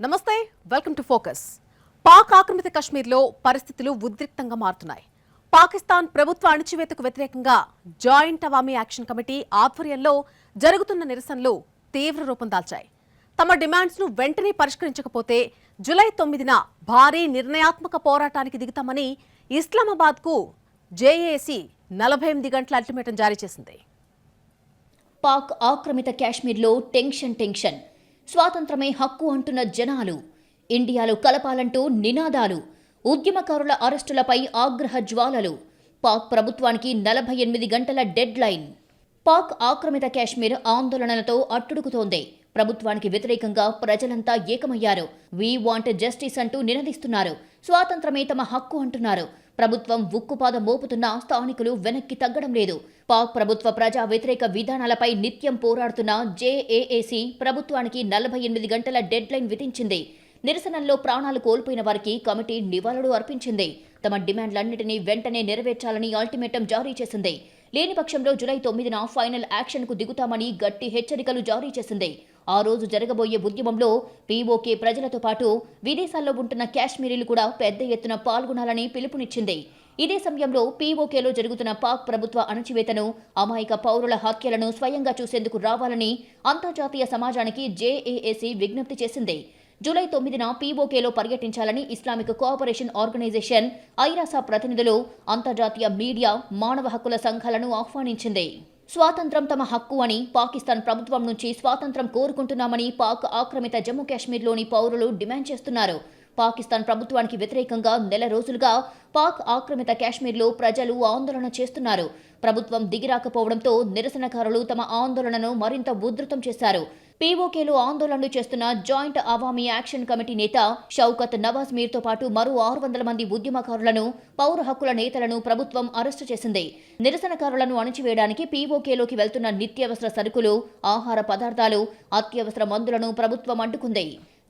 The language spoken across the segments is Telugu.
నమస్తే, వెల్కమ్ టు ఫోకస్. పాక్ ఆక్రమిత కశ్మీర్లో పరిస్థితులు ఉద్రిక్తంగా మారుతున్నాయి. పాకిస్తాన్ ప్రభుత్వ అణచివేతకు వ్యతిరేకంగా జాయింట్ అవామీ యాక్షన్ కమిటీ ఆధ్వర్యంలో జరుగుతున్న నిరసనలు తీవ్ర రూపం దాల్చాయి. తమ డిమాండ్స్ ను వెంటనే పరిష్కరించకపోతే జూలై 9న భారీ నిర్ణయాత్మక పోరాటానికి దిగుతామని ఇస్లామాబాద్కు జేఏసీ 48 గంటల అల్టిమేటం జారీ చేసింది. పాక్ ఆక్రమిత కాశ్మీర్లో టెన్షన్. స్వాతంత్రమే హక్కు అంటున్న జనాలు, ఇండియాలో కలపాలంటూ నినాదాలు, ఉద్యమకారుల అరెస్టులపై ఆగ్రహ జ్వాలలు, పాక్ ప్రభుత్వానికి 48 గంటల డెడ్ లైన్. పాక్ ఆక్రమిత కాశ్మీర్ ఆందోళనలతో అట్టుడుకుతోంది. ప్రభుత్వానికి వ్యతిరేకంగా ప్రజలంతా ఏకమయ్యారు. వీ వాంట్ జస్టిస్ అంటూ నినదిస్తున్నారు. స్వాతంత్రమే తమ హక్కు అంటున్నారు. ప్రభుత్వం ఉక్కుపాదం మోపుతున్నా స్థానికులు వెనక్కి తగ్గడం లేదు. పాక్ ప్రభుత్వ ప్రజా వ్యతిరేక విధానాలపై నిత్యం పోరాడుతున్న జేఏఏసీ ప్రభుత్వానికి 48 గంటల డెడ్ లైన్ విధించింది. నిరసనల్లో ప్రాణాలు కోల్పోయిన వారికి కమిటీ నివాళులు అర్పించింది. తమ డిమాండ్లన్నింటినీ వెంటనే నెరవేర్చాలని అల్టిమేటం జారీ చేసింది. లేని పక్షంలో జూలై 9న ఫైనల్ యాక్షన్కు దిగుతామని గట్టి హెచ్చరికలు జారీ చేసింది. ఆ రోజు జరగబోయే ఉద్యమంలో పీఓకే ప్రజలతో పాటు విదేశాల్లో ఉంటున్న కాశ్మీరీలు కూడా పెద్ద ఎత్తున పాల్గొనాలని పిలుపునిచ్చింది. ఇదే సమయంలో పీఓకేలో జరుగుతున్న పాక్ ప్రభుత్వ అణచివేతను, అమాయక పౌరుల హత్యలను స్వయంగా చూసేందుకు రావాలని అంతర్జాతీయ సమాజానికి జేఏఏసీ విజ్ఞప్తి చేసింది. జూలై 9న పీఓకేలో పర్యటించాలని ఇస్లామిక్ కోఆపరేషన్ ఆర్గనైజేషన్ ఐరాసా ప్రతినిధులు అంతర్జాతీయ మీడియా, మానవ హక్కుల సంఘాలను ఆహ్వానించింది. స్వాతంత్రం తమ హక్కు అని, పాకిస్తాన్ ప్రభుత్వం నుంచి స్వాతంత్రం కోరుకుంటున్నామని పాక్ ఆక్రమిత జమ్మూ కాశ్మీర్లోని పౌరులు డిమాండ్ చేస్తున్నారు. పాకిస్తాన్ ప్రభుత్వానికి వ్యతిరేకంగా నెల రోజులుగా పాక్ ఆక్రమిత కాశ్మీర్లో ప్రజలు ఆందోళన చేస్తున్నారు. ప్రభుత్వం దిగిరాకపోవడంతో నిరసనకారులు తమ ఆందోళనను మరింత ఉధృతం చేశారు. పీఓకేలో ఆందోళనలు చేస్తున్న జాయింట్ అవామీ యాక్షన్ కమిటీ నేత షౌకత్ నవాజ్ మీర్తో పాటు మరో 600 మంది ఉద్యమకారులను, పౌర హక్కుల నేతలను ప్రభుత్వం అరెస్టు చేసింది. నిరసనకారులను అణచివేయడానికి పీఓకేలోకి వెళ్తున్న నిత్యావసర సరుకులు, ఆహార పదార్థాలు, అత్యవసర మందులను ప్రభుత్వం అడ్డుకుంది.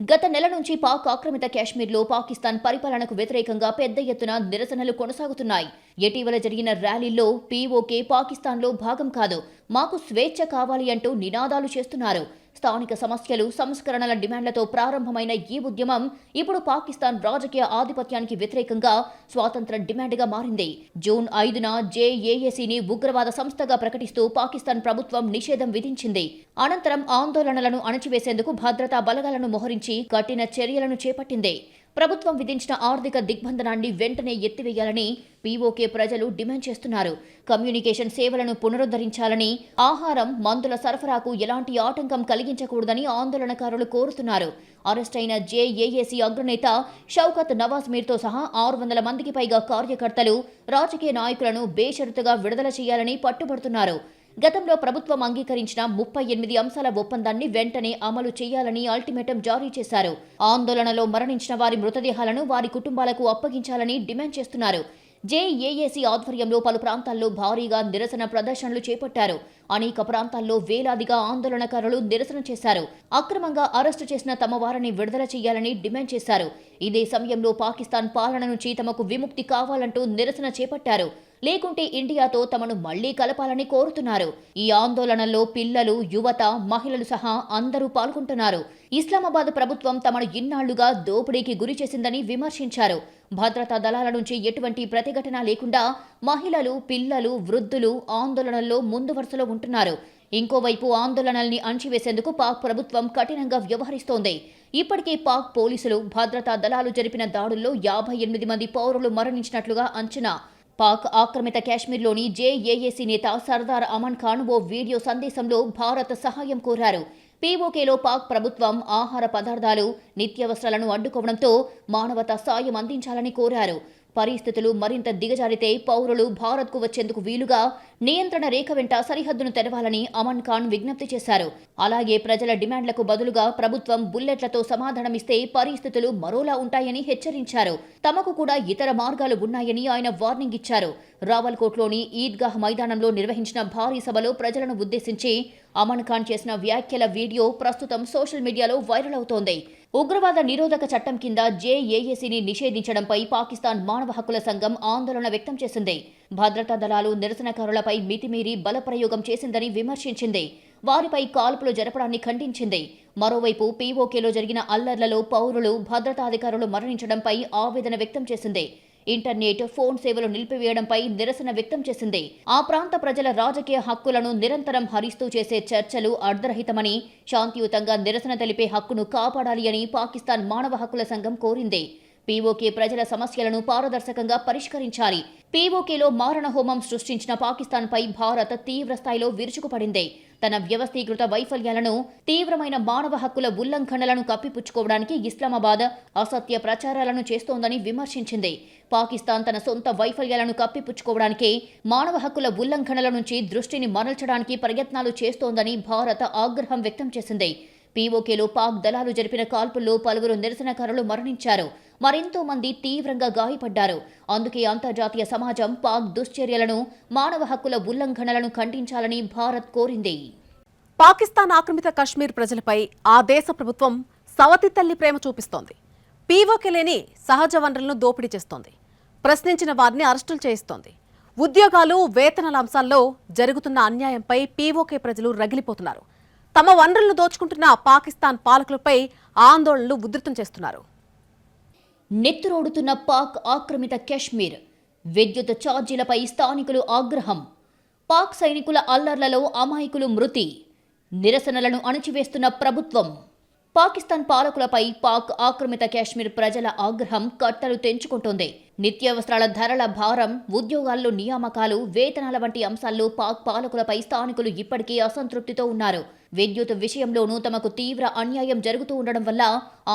గత నెల నుంచి పాక్ ఆక్రమిత కాశ్మీర్లో పాకిస్తాన్ పరిపాలనకు వ్యతిరేకంగా పెద్ద ఎత్తున నిరసనలు కొనసాగుతున్నాయి. ఇటీవల జరిగిన ర్యాలీల్లో పీఓకే పాకిస్తాన్లో భాగం కాదు, మాకు స్వేచ్ఛ కావాలి అంటూ నినాదాలు చేస్తున్నారు. స్థానిక సమస్యలు, సంస్కరణల డిమాండ్లతో ప్రారంభమైన ఈ ఉద్యమం ఇప్పుడు పాకిస్తాన్ రాజకీయ ఆధిపత్యానికి వ్యతిరేకంగా స్వాతంత్ర డిమాండ్గా మారింది. జూన్ 5న జేఏఏసీని ఉగ్రవాద సంస్థగా ప్రకటిస్తూ పాకిస్తాన్ ప్రభుత్వం నిషేధం విధించింది. అనంతరం ఆందోళనలను అణచివేసేందుకు భద్రతా బలగాలను మోహరించి కఠిన చర్యలను చేపట్టింది. ప్రభుత్వం విధించిన ఆర్థిక దిగ్బంధనాన్ని వెంటనే ఎత్తివేయాలని పీఓకే ప్రజలు డిమాండ్ చేస్తున్నారు. కమ్యూనికేషన్ సేవలను పునరుద్ధరించాలని, ఆహారం, మందుల సరఫరాకు ఎలాంటి ఆటంకం కలిగించకూడదని ఆందోళనకారులు కోరుతున్నారు. అరెస్టైన జేఏఏసీ అగ్రనేత షౌకత్ నవాజ్ మీర్తో సహా 600 మందికి పైగా కార్యకర్తలు, రాజకీయ నాయకులను బేషరతుగా విడుదల చేయాలని పట్టుబడుతున్నారు. గతంలో ప్రభుత్వం అంగీకరించిన 38 అంశాల ఒప్పందాన్ని వెంటనే అమలు చేయాలని అల్టిమేటం జారీ చేశారు. ఆందోళనలో మరణించిన వారి మృతదేహాలను వారి కుటుంబాలకు అప్పగించాలని డిమాండ్ చేస్తున్నారు. జేఏఏసీ ఆధ్వర్యంలో పలు ప్రాంతాల్లో భారీగా నిరసన ప్రదర్శనలు చేపట్టారు. అనేక ప్రాంతాల్లో వేలాదిగా ఆందోళనకారులు నిరసన చేశారు. అక్రమంగా అరెస్టు చేసిన తమ వారిని విడుదల చేయాలని డిమాండ్ చేశారు. ఇదే సమయంలో పాకిస్తాన్ పాలన నుంచి తమకు విముక్తి కావాలంటూ నిరసన చేపట్టారు. లేకుంటే ఇండియాతో తమను మళ్లీ కలపాలని కోరుతున్నారు. ఈ ఆందోళనల్లో పిల్లలు, యువత, మహిళలు సహా అందరూ పాల్గొంటున్నారు. ఇస్లామాబాద్ ప్రభుత్వం తమను ఇన్నాళ్లుగా దోపిడీకి గురి చేసిందని విమర్శించారు. భద్రతా దళాల నుంచి ఎటువంటి ప్రతిఘటన లేకుండా మహిళలు, పిల్లలు, వృద్ధులు ఆందోళనల్లో ముందు వరుసలో ఉంటున్నారు. ఇంకోవైపు ఆందోళనల్ని అణచివేసేందుకు పాక్ ప్రభుత్వం కఠినంగా వ్యవహరిస్తోంది. ఇప్పటికే పాక్ పోలీసులు, భద్రతా దళాలు జరిపిన దాడుల్లో 58 మంది పౌరులు మరణించినట్లుగా అంచనా. పాక్ ఆక్రమిత కాశ్మీర్లోని జేఏఏసీ నేత సర్దార్ అమన్ ఖాన్ ఓ వీడియో సందేశంలో భారత్ సహాయం కోరారు. పీఓకేలో పాక్ ప్రభుత్వం ఆహార పదార్థాలు, నిత్యావసరాలను అడ్డుకోవడంతో మానవతా సాయం అందించాలని కోరారు. పరిస్థితులు మరింత దిగజారితే పౌరులు భారత్కు వచ్చేందుకు వీలుగా నియంత్రణ రేఖ వెంట సరిహద్దును తెరవాలని అమన్ ఖాన్ విజ్ఞప్తి చేశారు. అలాగే ప్రజల డిమాండ్లకు బదులుగా ప్రభుత్వం బుల్లెట్లతో సమాధానమిస్తే పరిస్థితులు మరోలా ఉంటాయని హెచ్చరించారు. తమకు కూడా ఇతర మార్గాలు ఉన్నాయని ఆయన వార్నింగ్ ఇచ్చారు. రావల్కోట్లోని ఈద్గాహ్ మైదానంలో నిర్వహించిన భారీ సభలో ప్రజలను ఉద్దేశించి అమన్ ఖాన్ చేసిన వ్యాఖ్యల వీడియో ప్రస్తుతం సోషల్ మీడియాలో వైరల్ అవుతోంది. ఉగ్రవాద నిరోధక చట్టం కింద జేఏఏసీని నిషేధించడంపై పాకిస్తాన్ మానవ హక్కుల సంఘం ఆందోళన వ్యక్తం చేసింది. భద్రతా దళాలు నిరసనకారులపై మితిమీరి బలప్రయోగం చేసిందని విమర్శించింది. వారిపై కాల్పులు జరపడాన్ని ఖండించింది. మరోవైపు పీఓకేలో జరిగిన అల్లర్లలో పౌరులు, భద్రతాధికారులు మరణించడంపై ఆవేదన వ్యక్తం చేసింది. ఇంటర్నెట్, ఫోన్ సేవలు నిలిపివేయడంపై నిరసన వ్యక్తం చేసింది. ఆ ప్రాంత ప్రజల రాజకీయ హక్కులను నిరంతరం హరిస్తూ చేసే చర్చలు అర్ధరహితమని, శాంతియుతంగా నిరసన తెలిపే హక్కును కాపాడాలి అని పాకిస్తాన్ మానవ హక్కుల సంఘం కోరింది. పీఓకే ప్రజల సమస్యలను పారదర్శకంగా పరిష్కరించాలి. పీఓకేలో మారణహోమం సృష్టించిన పాకిస్తాన్పై భారత్ తీవ్రస్థాయిలో విరుచుకుపడింది. తన వ్యవస్థీకృత వైఫల్యాలను, తీవ్రమైన మానవ హక్కుల ఉల్లంఘనలను కప్పిపుచ్చుకోవడానికి ఇస్లామాబాద్ అసత్య ప్రచారాలను చేస్తోందని విమర్శించింది. పాకిస్తాన్ తన సొంత వైఫల్యాలను కప్పిపుచ్చుకోవడానికి, మానవ హక్కుల ఉల్లంఘనల నుంచి దృష్టిని మరల్చడానికి ప్రయత్నాలు చేస్తోందని భారత్ ఆగ్రహం వ్యక్తం చేసింది. పీఓకేలో పాక్ దళాలు జరిపిన కాల్పుల్లో పలువురు నిరసనకారులు మరణించారు. మరెంతో మంది తీవ్రంగా గాయపడ్డారు. అందుకే అంతర్జాతీయ సమాజం పాక్ దుశ్చర్యలను, మానవ హక్కుల ఉల్లంఘనలను ఖండించాలని భారత్ కోరింది. పాకిస్తాన్ ఆక్రమిత కశ్మీర్ ప్రజలపై ఆ దేశ ప్రభుత్వం సవతి తల్లి ప్రేమ చూపిస్తోంది. పీఓకే లేని సహజ వనరులను దోపిడీ చేస్తోంది. ప్రశ్నించిన వారిని అరెస్టులు చేయిస్తోంది. ఉద్యోగాలు, వేతనాల అంశాల్లో జరుగుతున్న అన్యాయంపై పీఓకే ప్రజలు రగిలిపోతున్నారు. తమ వనరులను దోచుకుంటున్న పాకిస్తాన్ పాలకులపై ఆందోళనలు ఉధృతం చేస్తున్నారు. నెత్తురోడుతున్న పాక్ ఆక్రమిత కశ్మీర్, విద్యుత్ ఛార్జీలపై స్థానికులు ఆగ్రహం, పాక్ సైనికుల అల్లర్లలో అమాయకులు మృతి, నిరసనలను అణచివేస్తున్న ప్రభుత్వం. పాకిస్తాన్ పాలకులపై పాక్ ఆక్రమిత కాశ్మీర్ ప్రజల ఆగ్రహం కట్టలు తెంచుకుంటోంది. నిత్యావసరాల ధరల భారం, ఉద్యోగాల్లో నియామకాలు, వేతనాల వంటి అంశాల్లో పాక్ పాలకులపై స్థానికులు ఇప్పటికీ అసంతృప్తితో ఉన్నారు. విద్యుత్ విషయంలోనూ తమకు తీవ్ర అన్యాయం జరుగుతూ ఉండడం వల్ల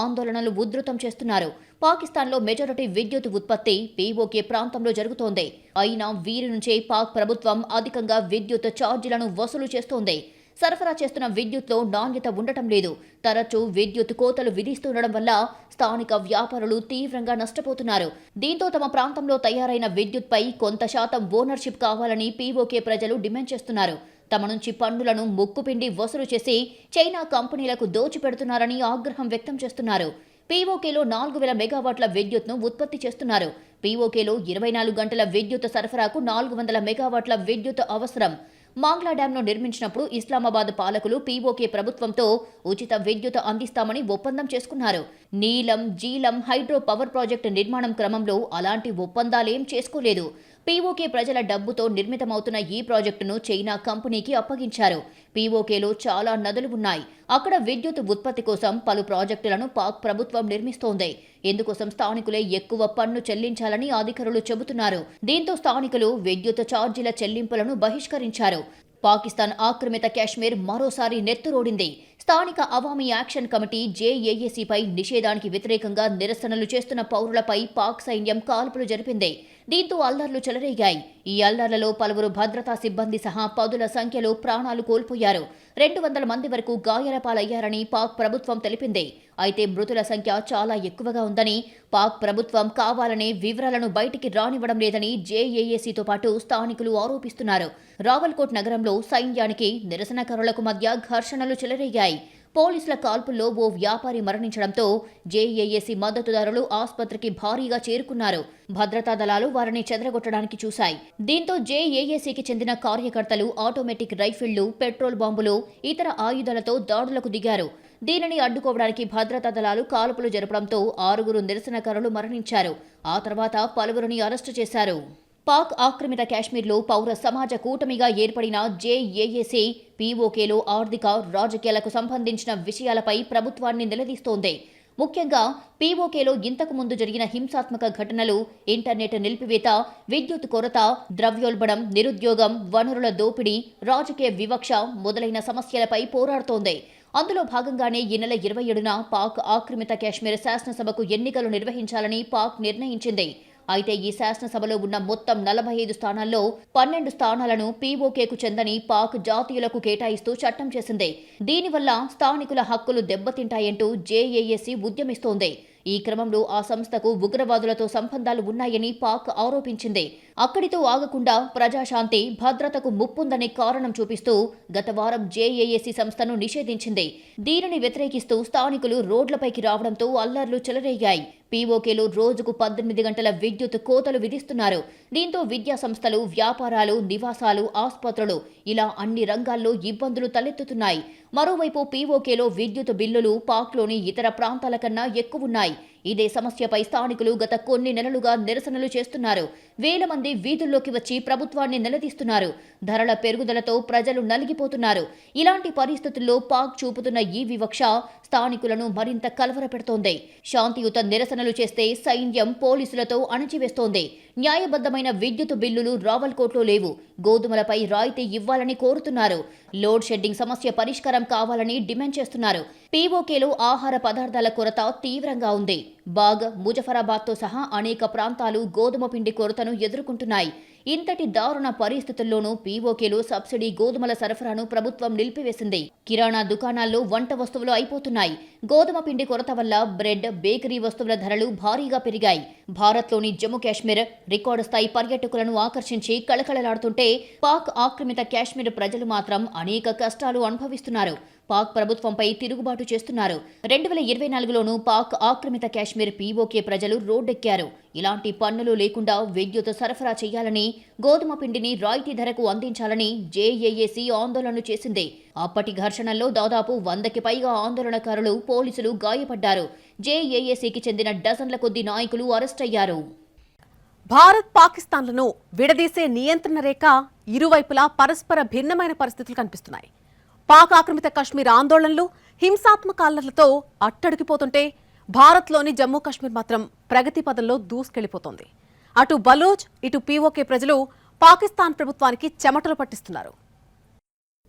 ఆందోళనలు ఉధృతం చేస్తున్నారు. పాకిస్తాన్లో మెజారిటీ విద్యుత్ ఉత్పత్తి పీఓకే ప్రాంతంలో జరుగుతోంది. అయినా వీరి నుంచే పాక్ ప్రభుత్వం అధికంగా విద్యుత్ ఛార్జీలను వసూలు చేస్తోంది. సరఫరా చేస్తున్న విద్యుత్లో నాణ్యత ఉండటం లేదు. తరచూ విద్యుత్ కోతలు విధిస్తుండడం వల్ల స్థానిక వ్యాపారులు తీవ్రంగా నష్టపోతున్నారు. దీంతో తమ ప్రాంతంలో తయారైన విద్యుత్పై కొంత శాతం ఓనర్షిప్ కావాలని పీఓకే ప్రజలు డిమాండ్ చేస్తున్నారు. తమ నుంచి పన్నులను ముక్కుపిండి వసూలు చేసి చైనా కంపెనీలకు దోచిపెడుతున్నారని ఆగ్రహం వ్యక్తం చేస్తున్నారు. పీఓకేలో 4000 మెగావాట్ల విద్యుత్ను ఉత్పత్తి చేస్తున్నారు. పీఓకేలో 24 గంటల విద్యుత్ సరఫరాకు 400 మెగావాట్ల విద్యుత్ అవసరం. మాంగ్లా డ్యాంను నిర్మించినప్పుడు ఇస్లామాబాద్ పాలకులు పీఓకే ప్రభుత్వంతో ఉచిత విద్యుత్ అందిస్తామని ఒప్పందం చేసుకున్నారు. నీలం, జీలం హైడ్రో పవర్ ప్రాజెక్టు నిర్మాణం క్రమంలో అలాంటి ఒప్పందాలేం చేసుకోలేదు. పీఓకే ప్రజల డబ్బుతో నిర్మితమవుతున్న ఈ ప్రాజెక్టును చైనా కంపెనీకి అప్పగించారు. పీఓకేలో చాలా నదులు ఉన్నాయి. అక్కడ విద్యుత్ ఉత్పత్తి కోసం పలు ప్రాజెక్టులను పాక్ ప్రభుత్వం నిర్మిస్తోంది. ఇందుకోసం స్థానికులే ఎక్కువ పన్ను చెల్లించాలని అధికారులు చెబుతున్నారు. దీంతో స్థానికులు విద్యుత్ ఛార్జీల చెల్లింపులను బహిష్కరించారు. పాకిస్తాన్ ఆక్రమిత కాశ్మీర్ మరోసారి నెత్తురోడింది. స్థానిక అవామీ యాక్షన్ కమిటీ జేఏఏసీపై నిషేధానికి వ్యతిరేకంగా నిరసనలు చేస్తున్న పౌరులపై పాక్ సైన్యం కాల్పులు జరిపింది. దీంతో అల్లర్లు చెలరేగాయి. ఈ అల్లర్లలో పలువురు భద్రతా సిబ్బంది సహా పదుల సంఖ్యలో ప్రాణాలు కోల్పోయారు. 200 మంది వరకు గాయాల పాలయ్యారని పాక్ ప్రభుత్వం తెలిపింది. అయితే మృతుల సంఖ్య చాలా ఎక్కువగా ఉందని, పాక్ ప్రభుత్వం కావాలనే వివరాలను బయటికి రానివ్వడం లేదని జేఏఏసీతో పాటు స్థానికులు ఆరోపిస్తున్నారు. రావల్కోట్ నగరంలో సైన్యానికి, నిరసనకారులకు మధ్య ఘర్షణలు చెలరేగాయి. పోలీసుల కాల్పుల్లో ఓ వ్యాపారి మరణించడంతో జేఏఏసీ మద్దతుదారులు ఆసుపత్రికి భారీగా చేరుకున్నారు. భద్రతా దళాలు వారిని చెదరగొట్టడానికి చూశాయి. దీంతో జేఏఏసీకి చెందిన కార్యకర్తలు ఆటోమేటిక్ రైఫిళ్లు, పెట్రోల్ బాంబులు, ఇతర ఆయుధాలతో దాడులకు దిగారు. దీనిని అడ్డుకోవడానికి భద్రతా దళాలు కాల్పులు జరపడంతో 6 నిరసనకారులు మరణించారు. ఆ తర్వాత పలువురిని అరెస్టు చేశారు. పాక్ ఆక్రమిత కాశ్మీర్లో పౌర సమాజ కూటమిగా ఏర్పడిన జేఏఏసీ పీఓకేలో ఆర్థిక, రాజకీయాలకు సంబంధించిన విషయాలపై ప్రభుత్వాన్ని నిలదీస్తోంది. ముఖ్యంగా పీఓకేలో ఇంతకు ముందు జరిగిన హింసాత్మక ఘటనలు, ఇంటర్నెట్ నిలిపివేత, విద్యుత్ కొరత, ద్రవ్యోల్బణం, నిరుద్యోగం, వనరుల దోపిడీ, రాజకీయ వివక్ష మొదలైన సమస్యలపై పోరాడుతోంది. అందులో భాగంగానే ఈ నెల 27న పాక్ ఆక్రమిత కాశ్మీర్ శాసనసభకు ఎన్నికలు నిర్వహించాలని పాక్ నిర్ణయించింది. అయితే ఈ శాసనసభలో ఉన్న మొత్తం 45 స్థానాల్లో 12 స్థానాలను పీఓకేకు చెందని పాక్ జాతీయులకు కేటాయిస్తూ చట్టం చేసింది. దీనివల్ల స్థానికుల హక్కులు దెబ్బతింటాయంటూ జేఏఏసీ ఉద్యమిస్తోంది. ఈ క్రమంలో ఆ సంస్థకు ఉగ్రవాదులతో సంబంధాలు ఉన్నాయని పాక్ ఆరోపించింది. అక్కడితో ఆగకుండా ప్రజాశాంతి, భద్రతకు ముప్పుందనే కారణం చూపిస్తూ గత వారం జేఏఏసీ సంస్థను నిషేధించింది. దీనిని వ్యతిరేకిస్తూ స్థానికులు రోడ్లపైకి రావడంతో అల్లర్లు చెలరేగాయి. పీఓకేలో రోజుకు 18 గంటల విద్యుత్ కోతలు విధిస్తున్నారు. దీంతో విద్యా సంస్థలు, వ్యాపారాలు, నివాసాలు, ఆసుపత్రులు ఇలా అన్ని రంగాల్లో ఇబ్బందులు తలెత్తుతున్నాయి. మరోవైపు పీఓకేలో విద్యుత్ బిల్లులు పాక్లోని ఇతర ప్రాంతాల కన్నా ఎక్కువున్నాయి. ఇదే సమస్యపై స్థానికులు గత కొన్ని నెలలుగా నిరసనలు చేస్తున్నారు. వేల మంది వీధుల్లోకి వచ్చి ప్రభుత్వాన్ని నిలదీస్తున్నారు. ధరల పెరుగుదలతో ప్రజలు నలిగిపోతున్నారు. ఇలాంటి పరిస్థితుల్లో పాక్ చూపుతున్న ఈ వివక్ష స్థానికులను మరింత కలవరపెడుతోంది. శాంతియుత నిరసనలు చేస్తే సైన్యం, పోలీసులతో అణచివేస్తోంది. న్యాయబద్ధమైన విద్యుత్ బిల్లులు రావల్కోట్లో లేవు. గోధుమలపై రాయితీ ఇవ్వాలని కోరుతున్నారు. లోడ్ షెడ్డింగ్ సమస్య పరిష్కారం కావాలని డిమాండ్ చేస్తున్నారు. పీఓకేలో ఆహార పదార్థాల కొరత తీవ్రంగా ఉంది. బాగ్, ముజఫరాబాద్తో సహా అనేక ప్రాంతాలు గోధుమ పిండి కొరతను ఎదుర్కొంటున్నాయి. ఇంతటి దారుణ పరిస్థితుల్లోనూ పీఓకేలో సబ్సిడీ గోధుమల సరఫరాను ప్రభుత్వం నిలిపివేసింది. కిరాణా దుకాణాల్లో వంట వస్తువులు అయిపోతున్నాయి. గోధుమ పిండి కొరత వల్ల బ్రెడ్, బేకరీ వస్తువుల ధరలు భారీగా పెరిగాయి. భారత్లోని జమ్మూ కాశ్మీర్ రికార్డు స్థాయి పర్యాటకులను ఆకర్షించి కళకళలాడుతుంటే పాక్ ఆక్రమిత కాశ్మీర్ ప్రజలు మాత్రం అనేక కష్టాలు అనుభవిస్తున్నారు. పాక్ ప్రభుత్వంపై తిరుగుబాటు చేస్తున్నారు. 2024లోనూ పాక్ ఆక్రమిత కాశ్మీర్ పీఓకే ప్రజలు రోడ్డెక్కారు. ఇలాంటి పన్నులు లేకుండా విద్యుత్ సరఫరా చేయాలని, గోధుమ పిండిని రాయితీ ధరకు అందించాలని జేఏఏసీ ఆందోళన చేసింది. అప్పటి ఘర్షణల్లో దాదాపు 100కి పైగా ఆందోళనకారులు, పోలీసులు గాయపడ్డారు. జేఏఏసీకి చెందిన డజన్ల కొద్ది నాయకులు అరెస్టయ్యారు. భారత్, పాకిస్తాన్లను విడదీసే నియంత్రణ రేఖ ఇరువైపులా పరస్పర భిన్నమైన పరిస్థితులు కనిపిస్తున్నాయి. పాక్ ఆక్రమిత కశ్మీర్ ఆందోళనలు, హింసాత్మక అల్లర్లతో అట్టడికిపోతుంటే భారత్లోని జమ్మూ కాశ్మీర్ మాత్రం ప్రగతి పదంలో దూసుకెళ్లిపోతోంది. అటు బలూచ్, ఇటు పీఓకే ప్రజలు పాకిస్తాన్ ప్రభుత్వానికి చెమటలు పట్టిస్తున్నారు.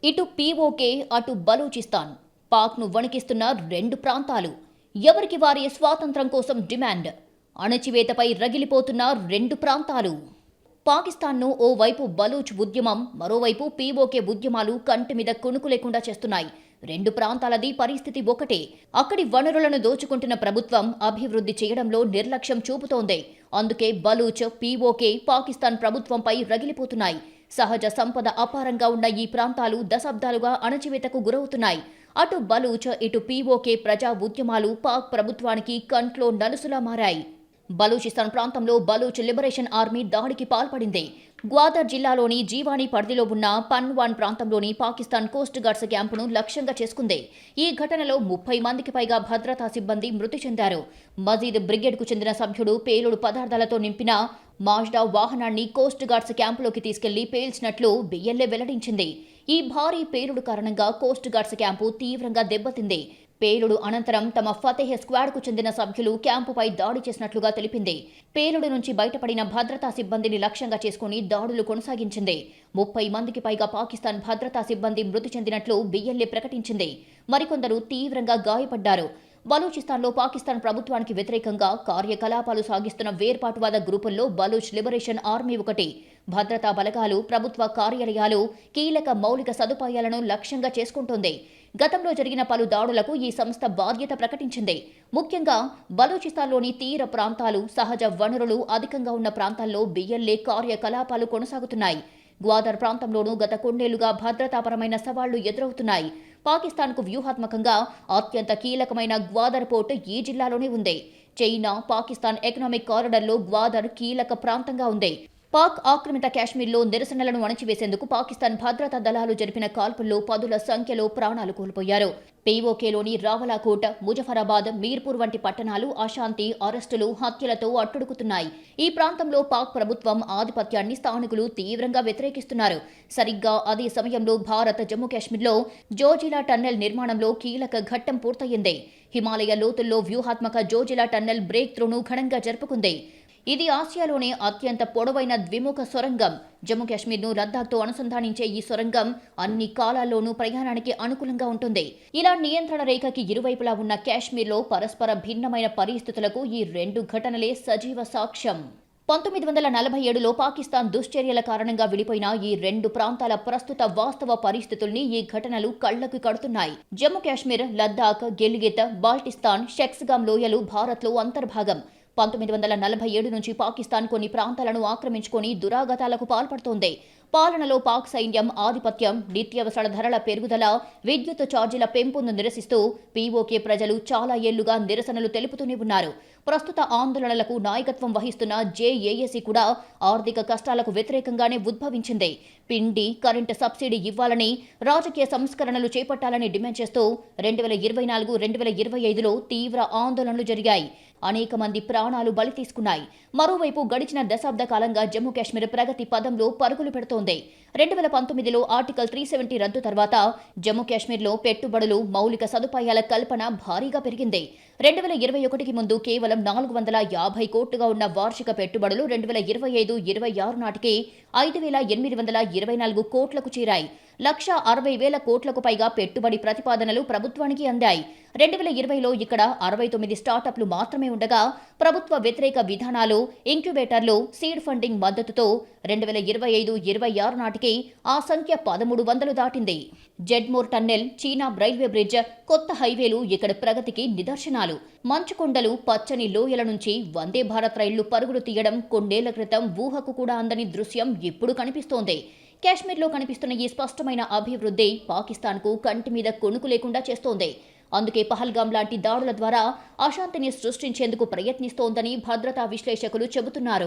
ఇటు పీఓకే, అటు బలూచిస్తాన్ పాక్ను వణికిస్తున్న రెండు ప్రాంతాలు. ఎవరికి వారి స్వాతంత్ర్యం కోసం డిమాండ్. అణచివేతపై రగిలిపోతున్న రెండు ప్రాంతాలు. పాకిస్తాన్ను ఓవైపు బలూచ్ ఉద్యమం, మరోవైపు పీఓకే ఉద్యమాలు కంటి మీద కునుకు లేకుండా చేస్తున్నాయి. రెండు ప్రాంతాలది పరిస్థితి ఒకటే. అక్కడి వనరులను దోచుకుంటున్న ప్రభుత్వం అభివృద్ధి చేయడంలో నిర్లక్ష్యం చూపుతోంది. అందుకే బలూచ్, పీఓకే పాకిస్తాన్ ప్రభుత్వంపై రగిలిపోతున్నాయి. సహజ సంపద అపారంగా ఉన్న ఈ ప్రాంతాలు దశాబ్దాలుగా అణచివేతకు గురవుతున్నాయి. అటు బలూచ్, ఇటు పీఓకే ప్రజా ఉద్యమాలు పాక్ ప్రభుత్వానికి కంట్లో నలుసులా మారాయి. బలూచిస్తాన్ ప్రాంతంలో బలూచ్ లిబరేషన్ ఆర్మీ దాడికి పాల్పడింది. గ్వాదర్ జిల్లాలోని జీవానీ పరిధిలో ఉన్న పన్వాన్ ప్రాంతంలోని పాకిస్తాన్ కోస్ట్ గార్డ్స్ క్యాంపును లక్ష్యంగా చేసుకుంది. ఈ ఘటనలో 30 మందికి పైగా భద్రతా సిబ్బంది మృతి చెందారు. మజీద్ బ్రిగేడ్కు చెందిన సభ్యుడు పేలుడు పదార్థాలతో నింపిన మాజ్డా వాహనాన్ని కోస్ట్ గార్డ్స్ క్యాంపులోకి తీసుకెళ్లి పేల్చినట్లు బిఎల్ఏ వెల్లడించింది. ఈ భారీ పేలుడు కారణంగా కోస్ట్ గార్డ్స్ క్యాంపు తీవ్రంగా దెబ్బతింది. పేలుడు అనంతరం తమ ఫతేహ్ స్క్వాడ్కు చెందిన సభ్యులు క్యాంపుపై దాడి చేసినట్లుగా తెలిపింది. పేలుడు నుంచి బయటపడిన భద్రతా సిబ్బందిని లక్ష్యంగా చేసుకుని దాడులు కొనసాగించింది. 30 మందికి పైగా పాకిస్తాన్ భద్రతా సిబ్బంది మృతి చెందినట్లు బిఎల్ఏ ప్రకటించింది. మరికొందరు తీవ్రంగా గాయపడ్డారు. బలూచిస్తాన్లో పాకిస్తాన్ ప్రభుత్వానికి వ్యతిరేకంగా కార్యకలాపాలు సాగిస్తున్న వేర్పాటువాద గ్రూపుల్లో బలూచ్ లిబరేషన్ ఆర్మీ ఒకటి. భద్రతా బలగాలు, ప్రభుత్వ కార్యాలయాలు, కీలక మౌలిక సదుపాయాలను లక్ష్యంగా చేసుకుంటోంది. గతంలో జరిగిన పలు దాడులకు ఈ సంస్థ బాధ్యత ప్రకటించింది. ముఖ్యంగా బలూచిస్తాన్లోని తీర ప్రాంతాలు, సహజ వనరులు అధికంగా ఉన్న ప్రాంతాల్లో బిఎల్ఏ కార్యకలాపాలు కొనసాగుతున్నాయి. గ్వాదర్ ప్రాంతంలోనూ గత కొన్నేళ్లుగా భద్రతాపరమైన సవాళ్లు ఎదురవుతున్నాయి. పాకిస్తాన్కు వ్యూహాత్మకంగా అత్యంత కీలకమైన గ్వాదర్ పోర్ట్ ఈ జిల్లాలోనే ఉంది. చైనా, పాకిస్తాన్ ఎకనామిక్ కారిడార్లో గ్వాదర్ కీలక ప్రాంతంగా ఉంది. పాక్ ఆక్రమిత కాశ్మీర్లో నిరసనలను అణచివేసేందుకు పాకిస్తాన్ భద్రతా దళాలు జరిపిన కాల్పుల్లో 10ల సంఖ్యలో ప్రాణాలు కోల్పోయారు. పీఓకేలోని రావలాకోట్, ముజఫరాబాద్, మీర్పూర్ వంటి పట్టణాలు అశాంతి, అరెస్టులు, హత్యలతో అట్టుడుకుతున్నాయి. ఈ ప్రాంతంలో పాక్ ప్రభుత్వం ఆధిపత్యాన్ని స్థానికులు తీవ్రంగా వ్యతిరేకిస్తున్నారు. సరిగ్గా అదే సమయంలో భారత్ జమ్మూ కాశ్మీర్లో జోజిలా టన్నెల్ నిర్మాణంలో కీలక ఘట్టం పూర్తయింది. హిమాలయ లోతుల్లో వ్యూహాత్మక జోజిలా టన్నెల్ బ్రేక్ త్రూను ఘనంగా జరుపుకుంది. ఇది ఆసియాలోనే అత్యంత పొడవైన ద్విముఖ సొరంగం. జమ్మూ కాశ్మీర్ను లద్దాఖ్తో అనుసంధానించే ఈ సొరంగం అన్ని కాలాల్లోనూ ప్రయాణానికి అనుకూలంగా ఉంటుంది. ఇలా నియంత్రణ రేఖకి ఇరువైపులా ఉన్న కాశ్మీర్లో పరస్పర భిన్నమైన పరిస్థితులకు ఈ రెండు ఘటనలే సజీవ సాక్ష్యం. 1947లో పాకిస్తాన్ దుశ్చర్యల కారణంగా విడిపోయిన ఈ రెండు ప్రాంతాల ప్రస్తుత వాస్తవ పరిస్థితుల్ని ఈ ఘటనలు కళ్లకు కడుతున్నాయి. జమ్మూ కాశ్మీర్, లద్దాఖ్, గిల్గిత్, బాల్టిస్తాన్, షెక్స్గామ్ లోయలు భారత్లో అంతర్భాగం. 1947 నుంచి పాకిస్తాన్ కొన్ని ప్రాంతాలను ఆక్రమించుకొని దురాగతాలకు పాల్పడుతోంది. పాలనలో పాక్ సైన్యం ఆధిపత్యం, నిత్యావసర ధరల పెరుగుదల, విద్యుత్ ఛార్జీల పెంపును నిరసిస్తూ పీఓకే ప్రజలు చాలా ఏళ్లుగా నిరసనలు తెలుపుతూనే ఉన్నారు. ప్రస్తుత ఆందోళనలకు నాయకత్వం వహిస్తున్న జేఏఏసీ కూడా ఆర్థిక కష్టాలకు వ్యతిరేకంగానే ఉద్భవించింది. పిండి, కరెంటు సబ్సిడీ ఇవ్వాలని, రాజకీయ సంస్కరణలు చేపట్టాలని డిమాండ్ చేస్తూ 2024-2025లో తీవ్ర ఆందోళనలు జరిగాయి. అనేక మంది ప్రాణాలు బలి తీసుకున్నాయి. మరోవైపు గడిచిన దశాబ్ద కాలంగా జమ్మూ కాశ్మీర్ ప్రగతి పదంలో పరుగులు పెడుతోంది. 2019లో ఆర్టికల్ 370 రద్దు తర్వాత జమ్మూ కాశ్మీర్లో పెట్టుబడులు, మౌలిక సదుపాయాల కల్పన భారీగా పెరిగింది. 2021కి ముందు కేవలం 450 కోట్లుగా ఉన్న వార్షిక పెట్టుబడులు 2025-26 నాటికి 5,824 కోట్లకు చేరాయి. 1,60,000 కోట్లకు పైగా పెట్టుబడి ప్రతిపాదనలు ప్రభుత్వానికి అందాయి. 2020లో ఇక్కడ 69 స్టార్టప్లు మాత్రమే ఉండగా ప్రభుత్వ వ్యతిరేక విధానాలు, ఇంక్యుబేటర్లు, సీడ్ ఫండింగ్ మద్దతుతో 2025-26 నాటికి ఆ సంఖ్య 1,300 దాటింది. జెడ్మోర్ టన్నెల్, చీనా రైల్వే బ్రిడ్జ్, కొత్త హైవేలు ఇక్కడ ప్రగతికి నిదర్శనాలు. మంచుకొండలు, పచ్చని లోయల నుంచి వందే భారత్ రైళ్లు పరుగులు తీయడం కొన్నేళ్ల క్రితం ఊహకు కూడా అందని దృశ్యం ఇప్పుడు కనిపిస్తోంది. కాశ్మీర్లో కనిపిస్తున్న ఈ స్పష్టమైన అభివృద్ధి పాకిస్తాన్కు కంటి మీద కొనుకు లేకుండా చేస్తోంది. అందుకే పహల్గాం లాంటి దాడుల ద్వారా అశాంతిని సృష్టించేందుకు ప్రయత్నిస్తోందని భద్రతా విశ్లేషకులు చెబుతున్నారు.